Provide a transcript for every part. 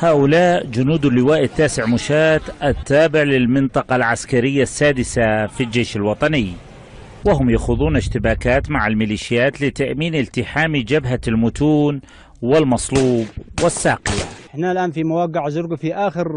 هؤلاء جنود اللواء التاسع مشاة التابع للمنطقة العسكرية السادسة في الجيش الوطني، وهم يخوضون اشتباكات مع الميليشيات لتأمين التحام جبهة المتون والمصلوب والساقية. احنا الآن في مواقع الزرقاء، في آخر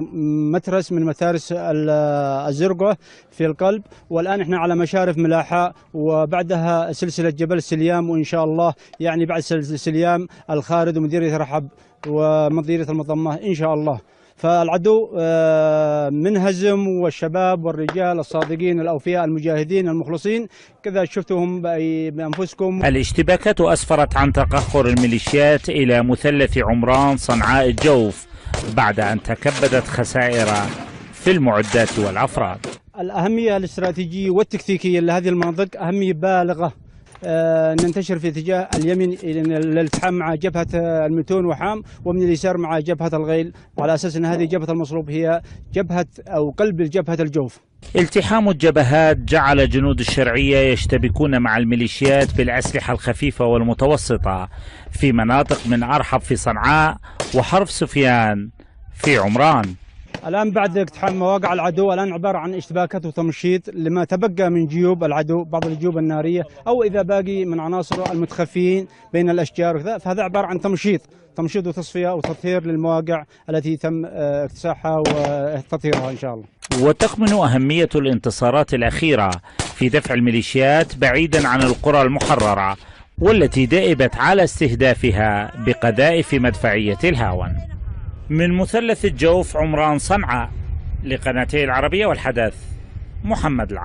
مترس من متارس الزرقاء في القلب، والآن احنا على مشارف ملاحة، وبعدها سلسلة جبل سليام، وإن شاء الله يعني بعد سلسلة سليام الخارد ومديرية رحب ومديرية المطمة إن شاء الله. فالعدو منهزم، والشباب والرجال الصادقين الأوفياء المجاهدين المخلصين كذا شفتهم بأنفسكم. الاشتباكات أسفرت عن تقهقر الميليشيات إلى مثلث عمران صنعاء الجوف بعد أن تكبدت خسائر في المعدات والأفراد. الأهمية الاستراتيجية والتكتيكية لهذه المناطق أهمية بالغة، ننتشر في اتجاه اليمين للالتحام مع جبهة المتون وحام، ومن اليسار مع جبهة الغيل، على أساس أن هذه جبهة المصلوب هي جبهة أو قلب جبهة الجوف. التحام الجبهات جعل جنود الشرعية يشتبكون مع الميليشيات بالأسلحة الخفيفة والمتوسطة في مناطق من أرحب في صنعاء وحرف سفيان في عمران. الآن بعد اقتحام مواقع العدو الآن عبارة عن اشتباكات وتمشيط لما تبقى من جيوب العدو، بعض الجيوب النارية، أو إذا باقي من عناصر المتخفيين بين الأشجار وكذا، فهذا عبارة عن تمشيط وتصفية وتطهير للمواقع التي تم اكتساحها وتطهيرها إن شاء الله. وتكمن أهمية الانتصارات الأخيرة في دفع الميليشيات بعيدا عن القرى المحررة والتي دأبت على استهدافها بقذائف مدفعية الهاون. من مثلث الجوف عمران صنعاء، لقناتي العربية والحدث، محمد العاصي.